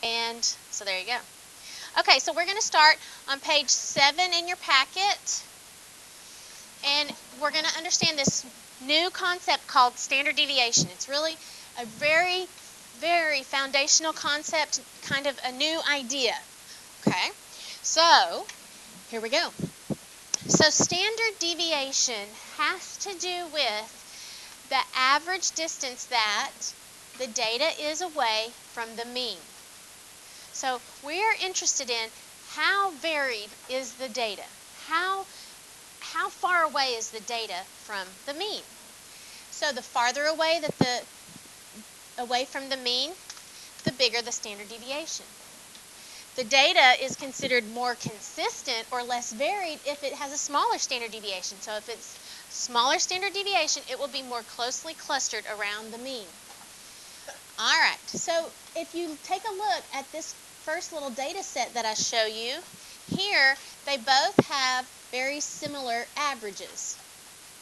And so there you go. Okay, so we're going to start on page 7 in your packet. And we're going to understand this new concept called standard deviation. It's really a very, very foundational concept, kind of a new idea. Okay, so here we go. So standard deviation has to do with the average distance that the data is away from the mean. So we're interested in how varied is the data? How far away is the data from the mean? So the farther away from the mean, the bigger the standard deviation. The data is considered more consistent or less varied if it has a smaller standard deviation. So if it's smaller standard deviation, it will be more closely clustered around the mean. All right, so if you take a look at this first little data set that I show you, here they both have very similar averages.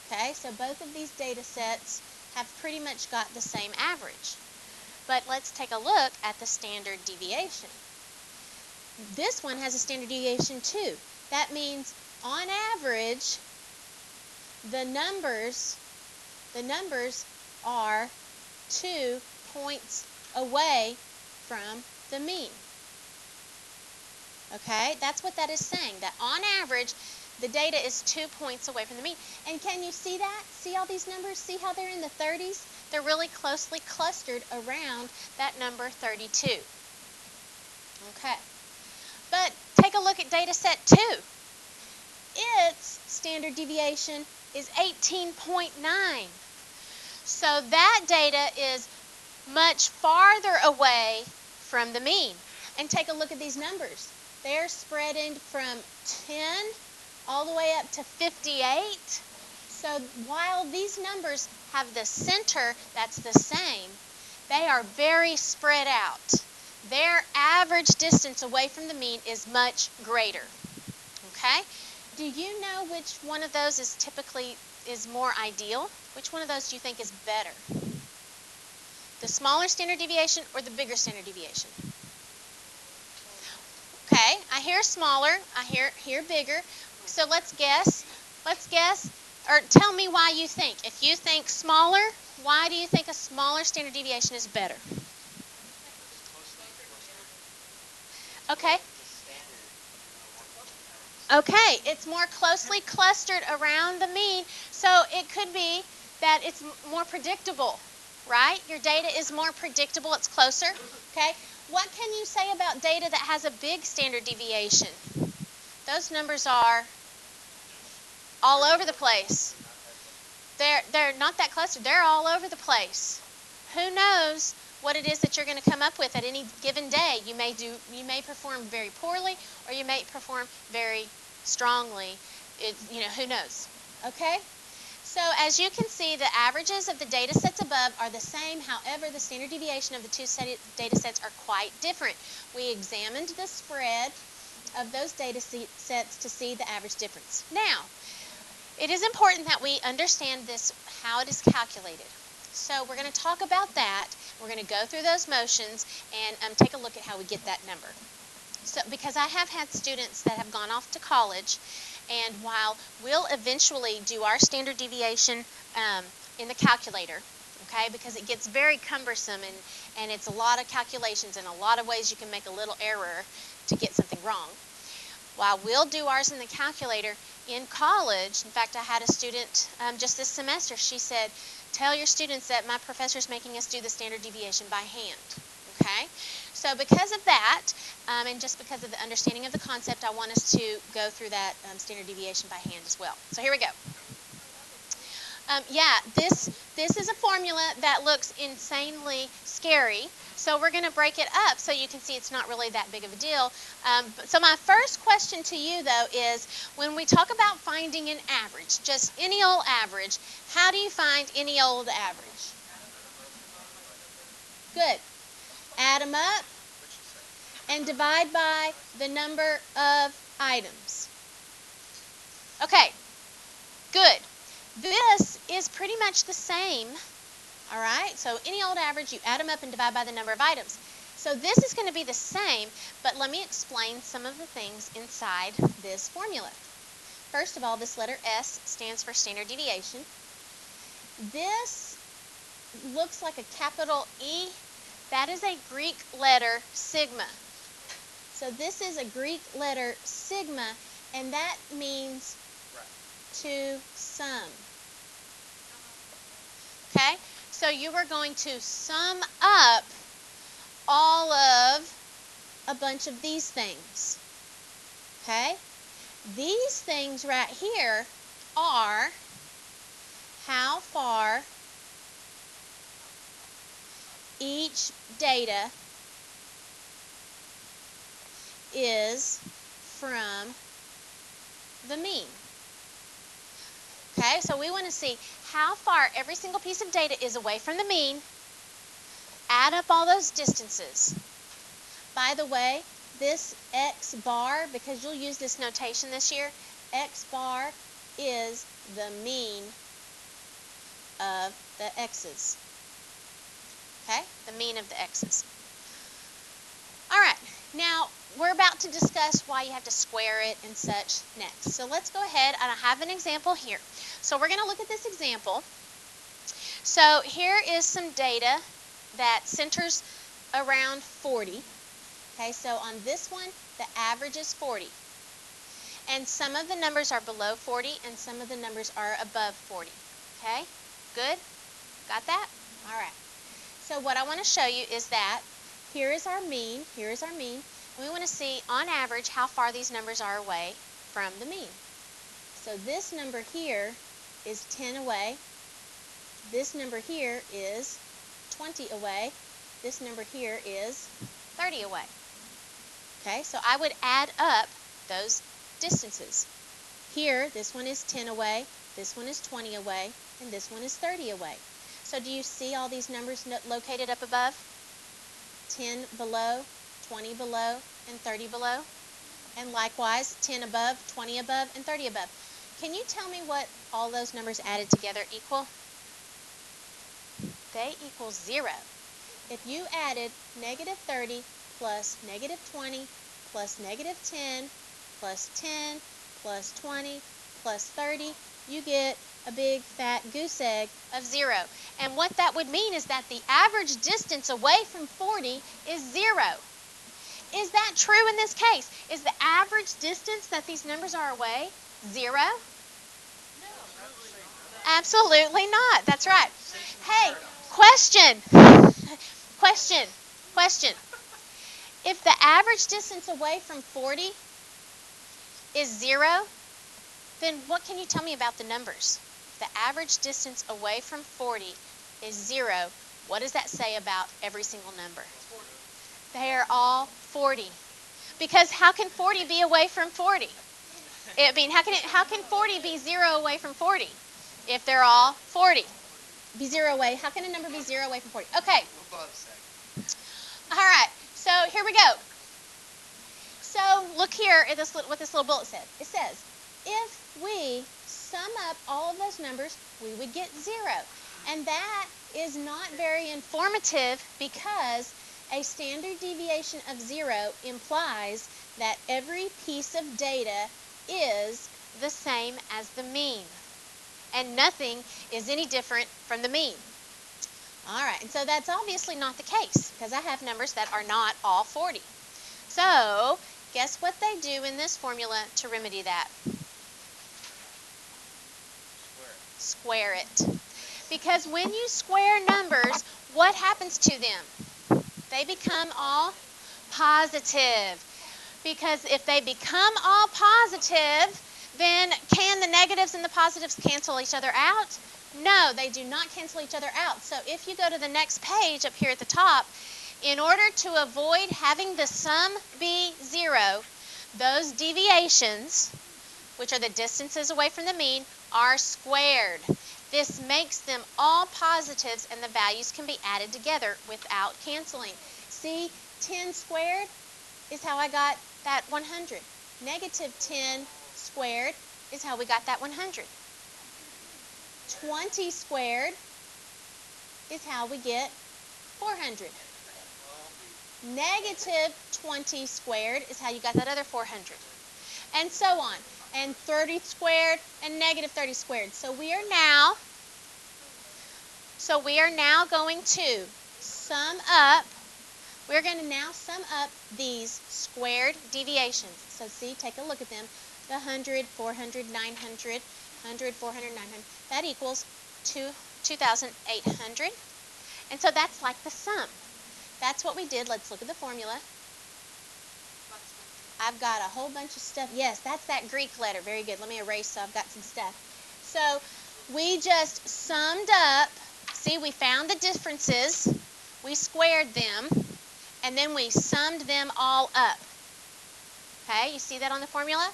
Okay, so both of these data sets have pretty much got the same average. But let's take a look at the standard deviation. This one has a standard deviation too. That means on average the numbers are 2 points away from the mean. Okay, that's what that is saying, that on average the data is 2 points away from the mean. And can you see that? See all these numbers? See how they're in the 30s? They're really closely clustered around that number 32. Okay. But take a look at data set 2. Its standard deviation is 18.9. So that data is much farther away from the mean. And take a look at these numbers. They're spreading from 10 all the way up to 58. So while these numbers have the center that's the same, they are very spread out. Their average distance away from the mean is much greater. Okay? Do you know which one of those is more ideal? Which one of those do you think is better? The smaller standard deviation or the bigger standard deviation? Okay, I hear smaller, I hear bigger. So let's guess, or tell me why you think. If you think smaller, why do you think a smaller standard deviation is better? Okay. Okay, it's more closely clustered around the mean, so it could be that it's more predictable, right? Your data is more predictable, it's closer, okay? What can you say about data that has a big standard deviation? Those numbers are all over the place. They're not that clustered, they're all over the place. Who knows what it is that you're going to come up with at any given day? You may perform very poorly, or you may perform very strongly. Who knows? Okay? So as you can see, the averages of the data sets above are the same. However, the standard deviation of the two data sets are quite different. We examined the spread of those data sets to see the average difference. Now, it is important that we understand this, how it is calculated. So we're going to talk about that. We're going to go through those motions and take a look at how we get that number. So, because I have had students that have gone off to college, and while we'll eventually do our standard deviation in the calculator, okay, because it gets very cumbersome and it's a lot of calculations and a lot of ways you can make a little error to get something wrong. While we'll do ours in the calculator, in college, in fact, I had a student just this semester, she said, tell your students that my professor's making us do the standard deviation by hand. Okay? So because of that, and just because of the understanding of the concept, I want us to go through that standard deviation by hand as well. So here we go. This is a formula that looks insanely scary. So we're going to break it up so you can see it's not really that big of a deal. So my first question to you, though, is when we talk about finding an average, just any old average, how do you find any old average? Good. Add them up and divide by the number of items. Okay, good. This is pretty much the same, all right? So any old average, you add them up and divide by the number of items. So this is going to be the same, but let me explain some of the things inside this formula. First of all, this letter S stands for standard deviation. This looks like a capital E. That is a Greek letter sigma. So this is a Greek letter sigma, and that means to sum. Okay? So you are going to sum up all of a bunch of these things. Okay? These things right here are how far each data is from the mean. Okay, so we want to see how far every single piece of data is away from the mean. Add up all those distances. By the way, this x bar, because you'll use this notation this year, x bar is the mean of the x's. Okay, the mean of the x's. All right, now we're about to discuss why you have to square it and such next. So let's go ahead, and I have an example here. So we're going to look at this example. So here is some data that centers around 40. Okay, so on this one, the average is 40. And some of the numbers are below 40 and some of the numbers are above 40. Okay, good? Got that? All right. So what I want to show you is that here is our mean, and we want to see on average how far these numbers are away from the mean. So this number here is 10 away. This number here is 20 away. This number here is 30 away. Okay, so I would add up those distances. Here, this one is 10 away, this one is 20 away, and this one is 30 away. So do you see all these numbers located up above? 10 below, 20 below, and 30 below. And likewise, 10 above, 20 above, and 30 above. Can you tell me what all those numbers added together equal? They equal 0. If you added negative 30 plus negative 20 plus negative 10 plus 10 plus 20 plus 30, you get a big fat goose egg of 0. And what that would mean is that the average distance away from 40 is 0. Is that true in this case? Is the average distance that these numbers are away 0? No. Absolutely not. That's right. Hey, question. Question. If the average distance away from 40 is 0, then what can you tell me about the numbers? If the average distance away from 40 is 0, what does that say about every single number? They are all 40. Because how can 40 be away from 40? I mean, how can 40 be 0 away from 40? If they're all 40. Be 0 away. How can a number be 0 away from 40? Okay. All right. So here we go. So look here at this, what this little bullet said. It says, if we sum up all of those numbers, we would get 0. And that is not very informative because a standard deviation of 0 implies that every piece of data is the same as the mean. And nothing is any different from the mean. All right, and so that's obviously not the case because I have numbers that are not all 40. So guess what they do in this formula to remedy that? Square it. Because when you square numbers, what happens to them? They become all positive. Because if they become all positive, then can the negatives and the positives cancel each other out? No, they do not cancel each other out. So if you go to the next page up here at the top, in order to avoid having the sum be 0, those deviations, which are the distances away from the mean, are squared. This makes them all positives and the values can be added together without canceling. See, 10 squared is how I got that 100. Negative 10 squared is how we got that 100. 20 squared is how we get 400. Negative 20 squared is how you got that other 400. And so on. And 30 squared and negative 30 squared. So we are now going to sum up. We're going to now sum up these squared deviations. So see, take a look at them. The 100, 400, 900, 100, 400, 900. That equals 2,800. And so that's like the sum. That's what we did. Let's look at the formula. I've got a whole bunch of stuff. Yes, that's that Greek letter. Very good. Let me erase so I've got some stuff. So we just summed up. See, we found the differences. We squared them. And then we summed them all up. Okay, you see that on the formula?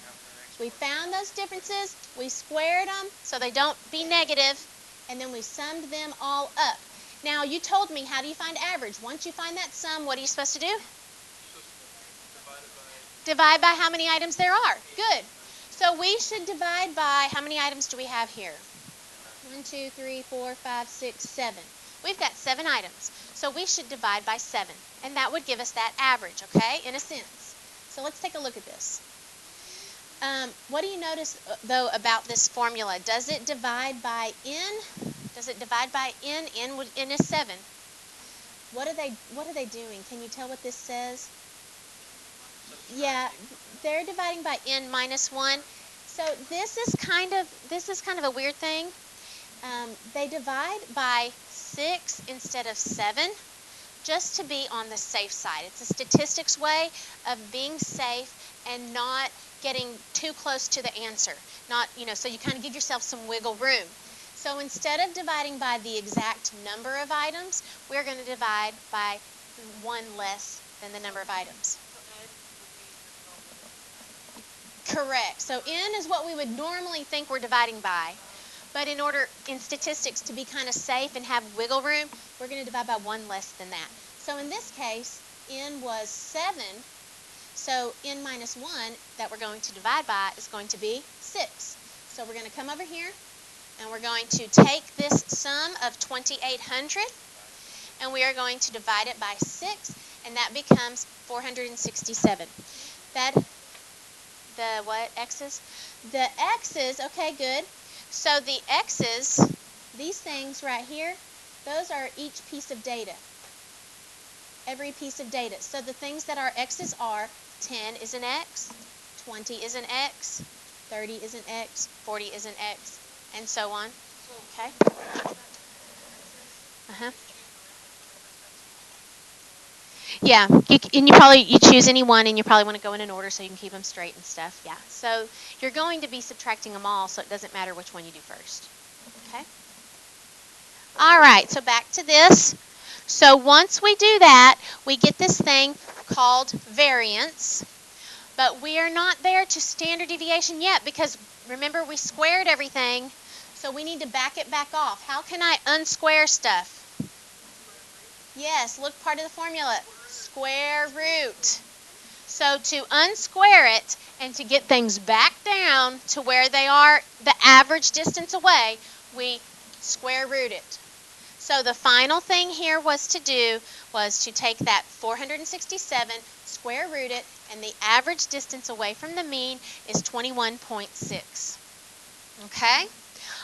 We found those differences. We squared them so they don't be negative. And then we summed them all up. Now, you told me, how do you find average? Once you find that sum, what are you supposed to do? Divide by how many items there are. Good. So we should divide by, how many items do we have here? 1, 2, 3, 4, 5, 6, 7. We've got 7 items. So we should divide by 7. And that would give us that average, okay, in a sense. So let's take a look at this. What do you notice, though, about this formula? Does it divide by n? Does it divide by n? N is 7. What are they doing? Can you tell what this says? Yeah, they're dividing by n minus 1. So this is kind of a weird thing. They divide by 6 instead of 7 just to be on the safe side. It's a statistics way of being safe and not getting too close to the answer. So you kind of give yourself some wiggle room. So instead of dividing by the exact number of items, we're going to divide by 1 less than the number of items. Correct. So n is what we would normally think we're dividing by. But in statistics, to be kind of safe and have wiggle room, we're going to divide by 1 less than that. So in this case, n was 7. So n minus 1 that we're going to divide by is going to be 6. So we're going to come over here, and we're going to take this sum of 2,800, and we are going to divide it by 6, and that becomes 467. The what? X's? The X's, okay, good. So the X's, these things right here, those are each piece of data. Every piece of data. So the things that our X's are, 10 is an X, 20 is an X, 30 is an X, 40 is an X, and so on. Okay? Uh-huh. Yeah, you choose any one, and you probably want to go in an order so you can keep them straight and stuff. Yeah, so you're going to be subtracting them all, so it doesn't matter which one you do first. Okay? All right, so back to this. So once we do that, we get this thing called variance, but we are not there to standard deviation yet because, remember, we squared everything, so we need to back it back off. How can I unsquare stuff? Yes, look, part of the formula. Square root. So to unsquare it and to get things back down to where they are the average distance away, we square root it. So the final thing here was to take that 467, square root it, and the average distance away from the mean is 21.6. Okay?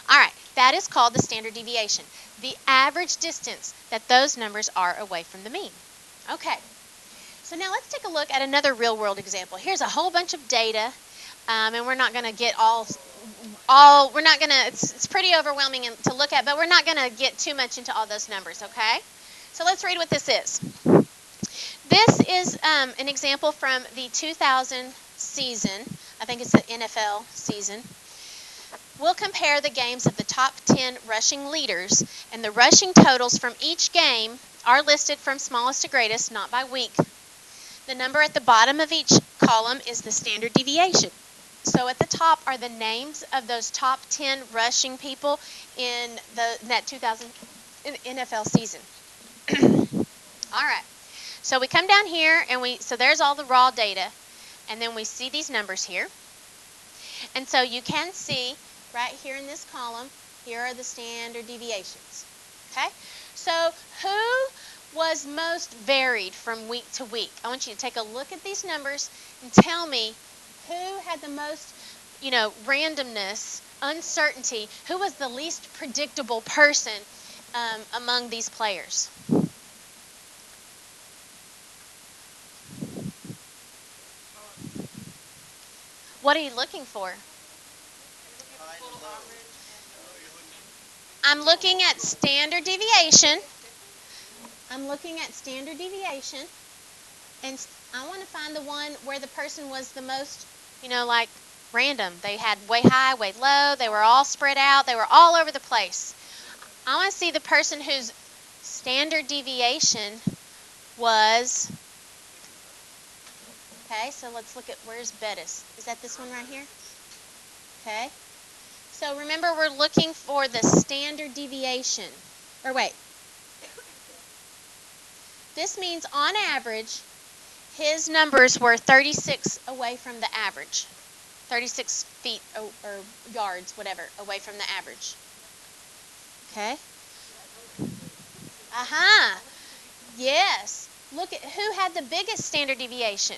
All right, that is called the standard deviation, the average distance that those numbers are away from the mean. Okay, so now let's take a look at another real-world example. Here's a whole bunch of data, and we're not going to get we're not going to, it's pretty overwhelming to look at, but we're not going to get too much into all those numbers, okay? So let's read what this is. This is an example from the 2000 season. I think it's the NFL season. We'll compare the games of the top 10 rushing leaders, and the rushing totals from each game are listed from smallest to greatest, not by week. The number at the bottom of each column is the standard deviation. So at the top are the names of those top 10 rushing people in that 2000 NFL season. All right. So we come down here, and so there's all the raw data, and then we see these numbers here. And so you can see right here in this column, here are the standard deviations. Okay? So who was most varied from week to week? I want you to take a look at these numbers and tell me who had the most, randomness, uncertainty, who was the least predictable person among these players. What are you looking for? I'm looking at standard deviation. I'm looking at standard deviation, and I want to find the one where the person was the most, like random. They had way high, way low. They were all spread out. They were all over the place. I want to see the person whose standard deviation was, okay, so let's look at where's Bettis. Is that this one right here? Okay. So remember, we're looking for the standard deviation. Or wait. This means on average, his numbers were 36 away from the average. 36 feet or yards, whatever, away from the average. Okay? Aha! Yes. Look at who had the biggest standard deviation.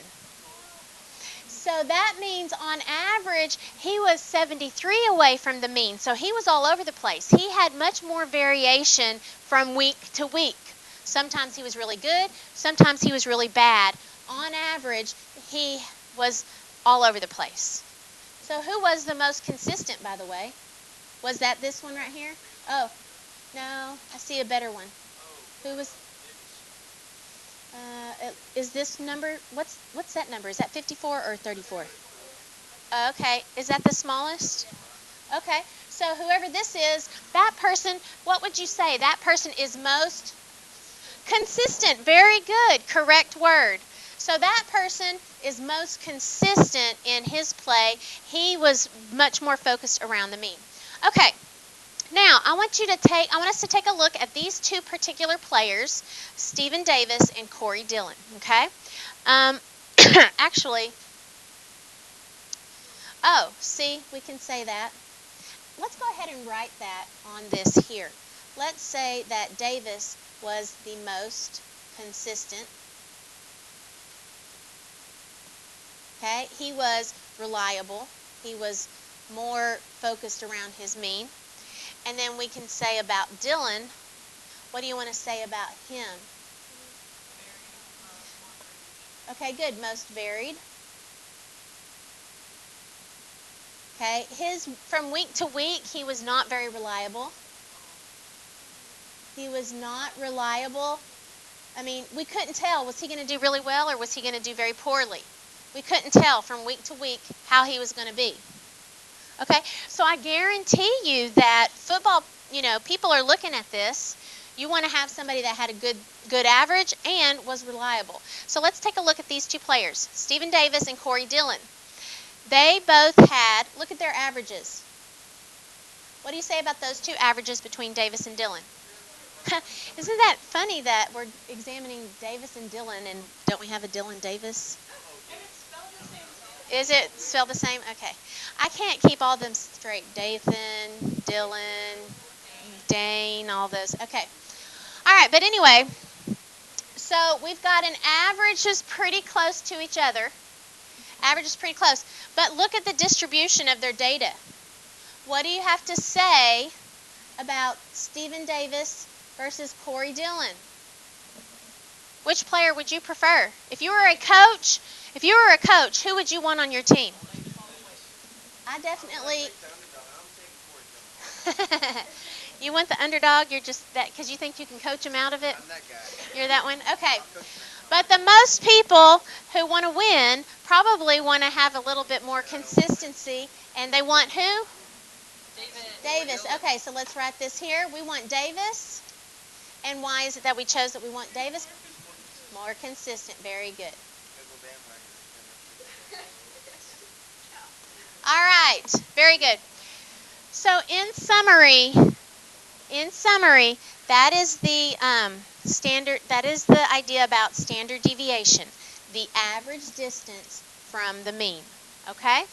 So that means on average, he was 73 away from the mean. So he was all over the place. He had much more variation from week to week. Sometimes he was really good. Sometimes he was really bad. On average, he was all over the place. So who was the most consistent, by the way? Was that this one right here? Oh, no, I see a better one. Who was? Is this number? What's that number? Is that 54 or 34? Okay, is that the smallest? Okay, so whoever this is, that person, what would you say? That person is most consistent. Very good. Correct word. So that person is most consistent in his play. He was much more focused around the mean. Okay. Now, I want us to take a look at these two particular players, Stephen Davis and Corey Dillon, okay? Actually, see, we can say that. Let's go ahead and write that on this here. Let's say that Davis was the most consistent. Okay, he was reliable. He was more focused around his mean. And then we can say about Dillon, what do you want to say about him? Okay, good. Most varied. Okay, from week to week, he was not very reliable. He was not reliable. I mean, we couldn't tell, was he going to do really well or was he going to do very poorly? We couldn't tell from week to week how he was going to be. Okay, so I guarantee you that football, people are looking at this. You want to have somebody that had a good average and was reliable. So let's take a look at these two players, Stephen Davis and Corey Dillon. They both had, look at their averages. What do you say about those two averages between Davis and Dillon? Isn't that funny that we're examining Davis and Dillon, and don't we have a Dillon Davis? Is it spelled the same? Okay. I can't keep all of them straight. Dathan, Dillon, Dane, all those. Okay. All right, but anyway, so we've got an average is pretty close to each other. Average is pretty close. But look at the distribution of their data. What do you have to say about Stephen Davis versus Corey Dillon? Which player would you prefer? If you were a coach, who would you want on your team? I definitely. You want the underdog? You're just that because you think you can coach him out of it? I'm that guy. You're that one? Okay. But the most people who want to win probably want to have a little bit more consistency, and they want who? Davis. Okay, so let's write this here. We want Davis. And why is it that we chose that we want Davis? More consistent. Very good. All right. Very good. So in summary, that is the standard. That is the idea about standard deviation, the average distance from the mean. Okay.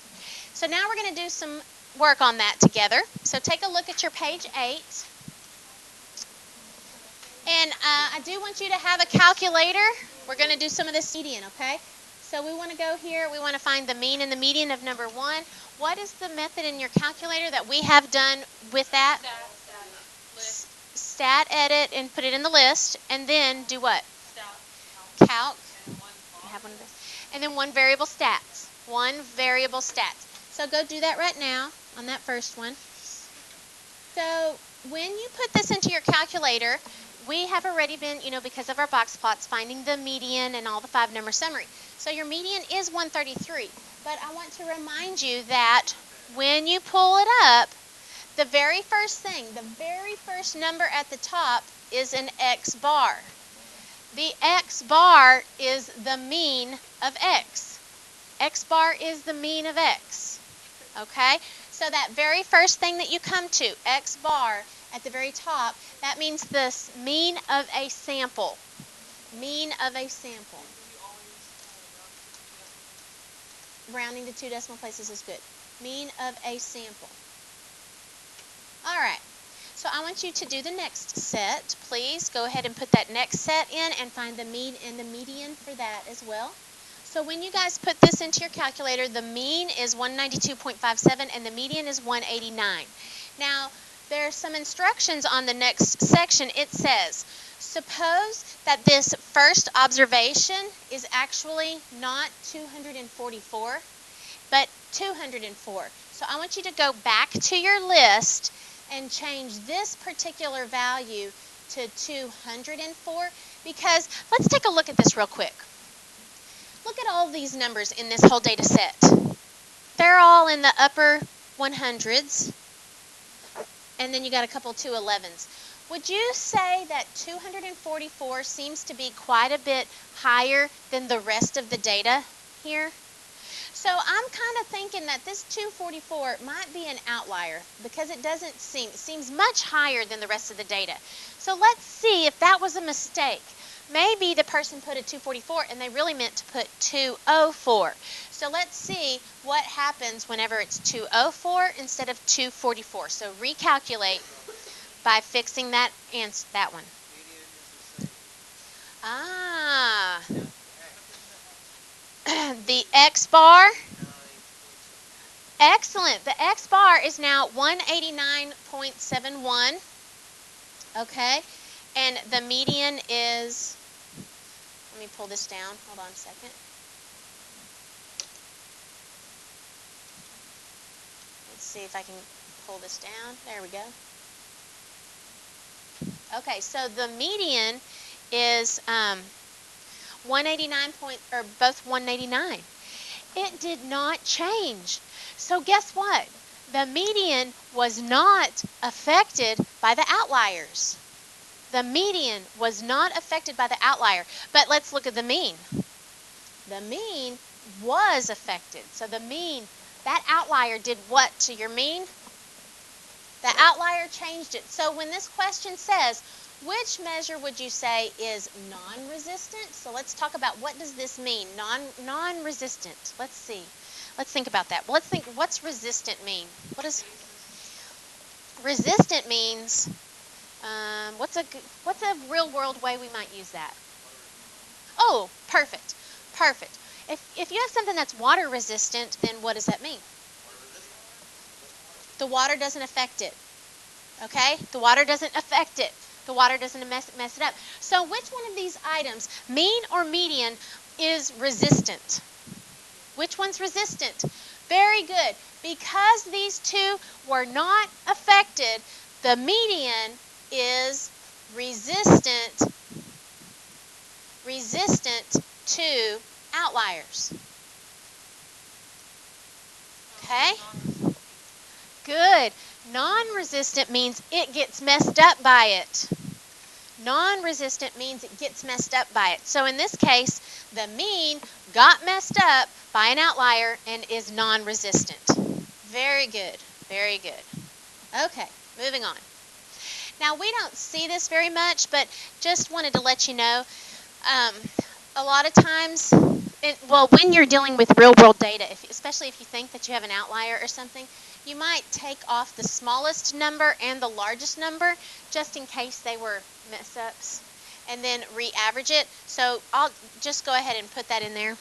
So now we're going to do some work on that together. So take a look at your page 8. And I do want you to have a calculator. We're going to do some of this median, okay? So we want to go here. We want to find the mean and the median of number 1. What is the method in your calculator that we have done with that? Stat edit and put it in the list. And then do what? Calc. You have one of those. And then one variable stats. One variable stats. So go do that right now on that first one. So when you put this into your calculator, we have already been, because of our box plots, finding the median and all the 5-number summary. So your median is 133. But I want to remind you that when you pull it up, the very first thing, the very first number at the top is an X bar. The X bar is the mean of X. X bar is the mean of X. Okay? So that very first thing that you come to, X bar at the very top, that means the mean of a sample. Mean of a sample. Rounding to 2 decimal places is good. Mean of a sample. All right. So I want you to do the next set. Please go ahead and put that next set in and find the mean and the median for that as well. So when you guys put this into your calculator, the mean is 192.57 and the median is 189. Now, there's some instructions on the next section. It says, suppose that this first observation is actually not 244, but 204. So I want you to go back to your list and change this particular value to 204, because let's take a look at this real quick. Look at all these numbers in this whole data set. They're all in the upper 100s, and then you got a couple 211s. Would you say that 244 seems to be quite a bit higher than the rest of the data here? So I'm kind of thinking that this 244 might be an outlier because it seems much higher than the rest of the data. So let's see if that was a mistake. Maybe the person put a 244 and they really meant to put 204. So let's see what happens whenever it's 204 instead of 244. So recalculate by fixing that one. Ah, the X bar. Excellent. The X bar is now 189.71. Okay. And the median is, let me pull this down. Hold on a second. Let's see if I can pull this down. There we go. Okay, so the median is 189 both 189. It did not change. So guess what? The median was not affected by the outliers. The median was not affected by the outlier. But let's look at the mean. The mean was affected. So the mean, that outlier did what to your mean? The outlier changed it. So when this question says, which measure would you say is non-resistant? So let's talk about what does this mean, non-resistant. Let's see. Let's think about that. Well, let's think, what's resistant mean? What does resistant means? What's a real world way we might use that? Oh, perfect. Perfect. If you have something that's water resistant, then what does that mean? The water doesn't affect it. Okay? The water doesn't affect it. The water doesn't mess it up. So which one of these items, mean or median, is resistant? Which one's resistant? Very good. Because these two were not affected, the median is resistant to outliers. Okay? Good. Non-resistant means it gets messed up by it. Non-resistant means it gets messed up by it. So in this case, the mean got messed up by an outlier and is non-resistant. Very good. Very good. Okay, moving on. Now, we don't see this very much, but just wanted to let you know, a lot of times Well, when you're dealing with real-world data, especially if you think that you have an outlier or something, you might take off the smallest number and the largest number just in case they were mess-ups, and then re-average it. So I'll just go ahead and put that in there.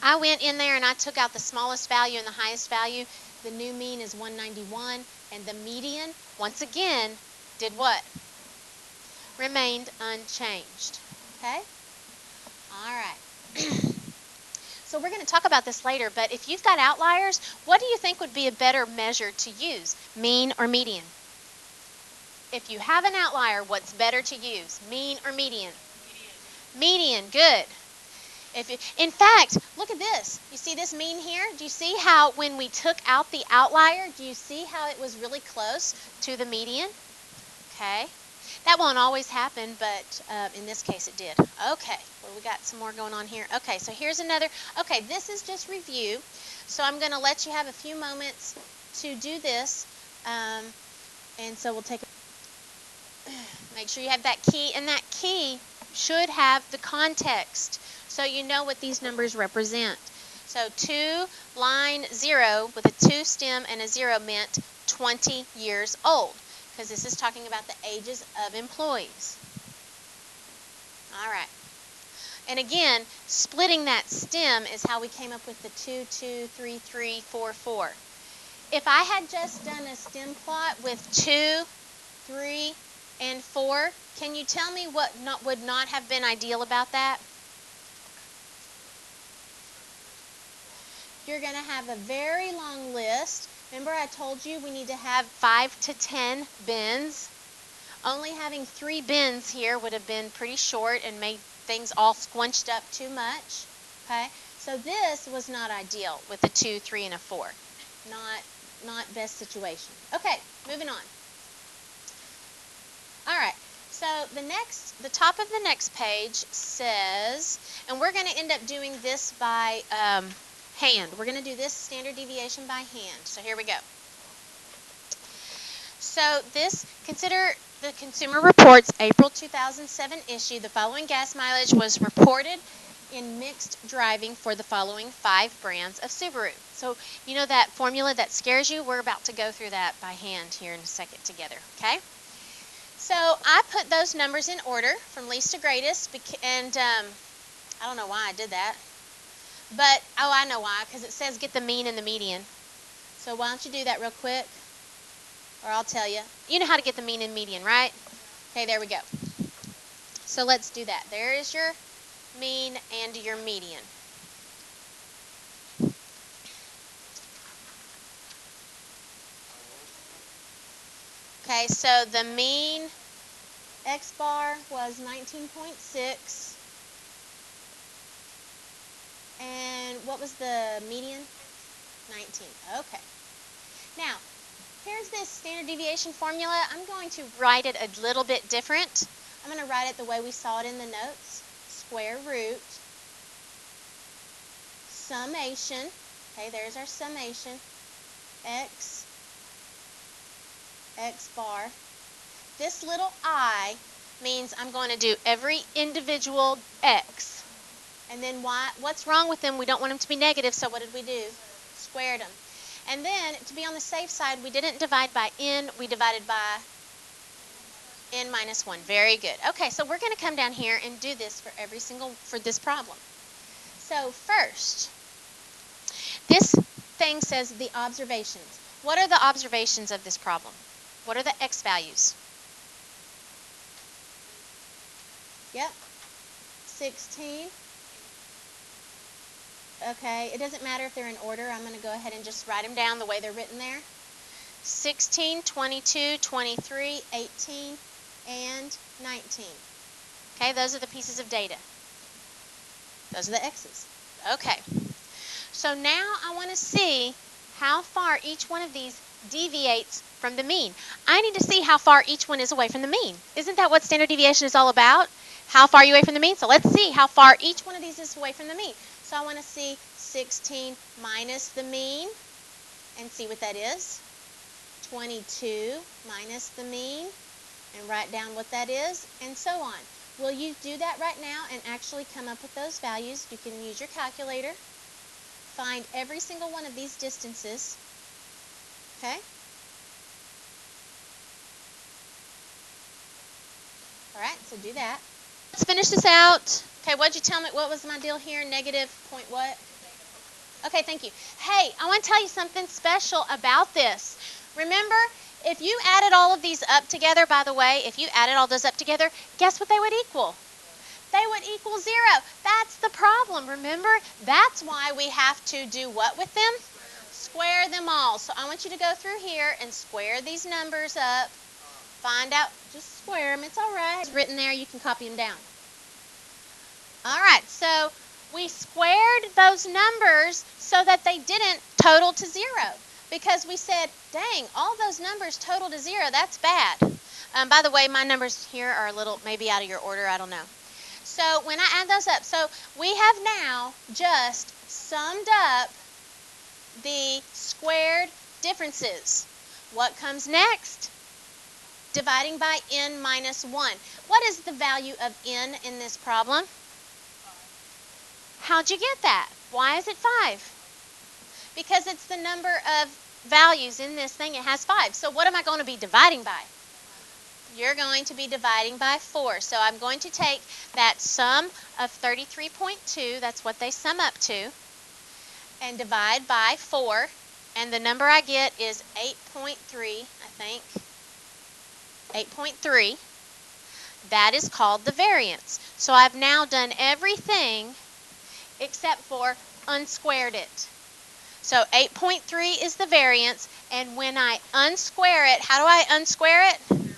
I went in there and I took out the smallest value and the highest value. The new mean is 191, and the median, once again, did what? Remained unchanged. Okay? All right. So we're going to talk about this later, but if you've got outliers, what do you think would be a better measure to use, mean or median? If you have an outlier, what's better to use, mean or median? Median, good. In fact, look at this. You see this mean here? Do you see how when we took out the outlier, do you see how it was really close to the median? Okay. That won't always happen, but in this case it did. Okay, well, we got some more going on here. Okay, so here's another. Okay, this is just review. So I'm going to let you have a few moments to do this. And so we'll take make sure you have that key, and that key should have the context so you know what these numbers represent. So 2, line 0 with a 2 stem and a 0 meant 20 years old, because this is talking about the ages of employees. All right. And again, splitting that stem is how we came up with the 2, 2, 3, 3, 4, 4. If I had just done a stem plot with 2, 3, and 4, can you tell me what would not have been ideal about that? You're going to have a very long list. Remember I told you we need to have 5 to 10 bins. Only having 3 bins here would have been pretty short and made things all squunched up too much. Okay, so this was not ideal with a 2, 3, and a 4. Not best situation. Okay, moving on. All right, so the top of the next page says, and we're going to end up doing this by hand. We're going to do this standard deviation by hand. So here we go. So consider the Consumer Reports April 2007 issue. The following gas mileage was reported in mixed driving for the following 5 brands of Subaru. So you know that formula that scares you? We're about to go through that by hand here in a second together, okay? So I put those numbers in order from least to greatest, and I don't know why I did that. But, oh, I know why, because it says get the mean and the median. So why don't you do that real quick? Or I'll tell you. You know how to get the mean and median, right? Okay, there we go. So let's do that. There is your mean and your median. Okay, so the mean X bar was 19.6. And what was the median? 19. Okay. Now, here's this standard deviation formula. I'm going to write it a little bit different. I'm going to write it the way we saw it in the notes. Square root, summation. Okay, there's our summation. X bar. This little I means I'm going to do every individual X. And then what's wrong with them? We don't want them to be negative, so what did we do? Squared them. And then, to be on the safe side, we didn't divide by n, we divided by n minus 1. Very good. Okay, so we're going to come down here and do this for this problem. So first, this thing says the observations. What are the observations of this problem? What are the x values? Yep. 16. Okay, it doesn't matter if they're in order. I'm going to go ahead and just write them down the way they're written there. 16, 22, 23, 18, and 19. Okay, those are the pieces of data. Those are the x's. Okay, so now I want to see how far each one of these deviates from the mean. I need to see how far each one is away from the mean. Isn't that what standard deviation is all about? How far are you away from the mean? So let's see how far each one of these is away from the mean. So I want to see 16 minus the mean and see what that is. 22 minus the mean and write down what that is, and so on. Will you do that right now and actually come up with those values? You can use your calculator. Find every single one of these distances. Okay? All right, so do that. Let's finish this out. Okay, what'd you tell me? What was my deal here? Negative point what? Okay, thank you. Hey, I want to tell you something special about this. Remember, if you added all of these up together, by the way, if you added all those up together, guess what they would equal? They would equal 0. That's the problem, remember? That's why we have to do what with them? Square them all. So I want you to go through here and square these numbers up. Find out, just square them. It's all right. It's written there. You can copy them down. All right, so we squared those numbers so that they didn't total to 0. Because we said, dang, all those numbers total to 0. That's bad. By the way, my numbers here are a little maybe out of your order. I don't know. So when I add those up, so we have now just summed up the squared differences. What comes next? Dividing by n minus 1. What is the value of n in this problem? How'd you get that? Why is it 5? Because it's the number of values in this thing. It has 5. So what am I going to be dividing by? You're going to be dividing by 4. So I'm going to take that sum of 33.2, that's what they sum up to, and divide by 4. And the number I get is 8.3, I think. 8.3. That is called the variance. So I've now done everything except for unsquared it. So 8.3 is the variance, and when I unsquare it, how do I unsquare it?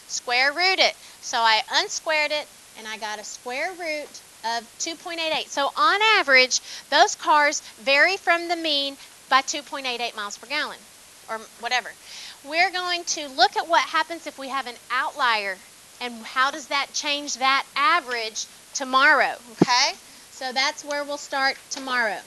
Square root it. So I unsquared it, and I got a square root of 2.88. So on average, those cars vary from the mean by 2.88 miles per gallon, or whatever. We're going to look at what happens if we have an outlier, and how does that change that average tomorrow, okay? So that's where we'll start tomorrow.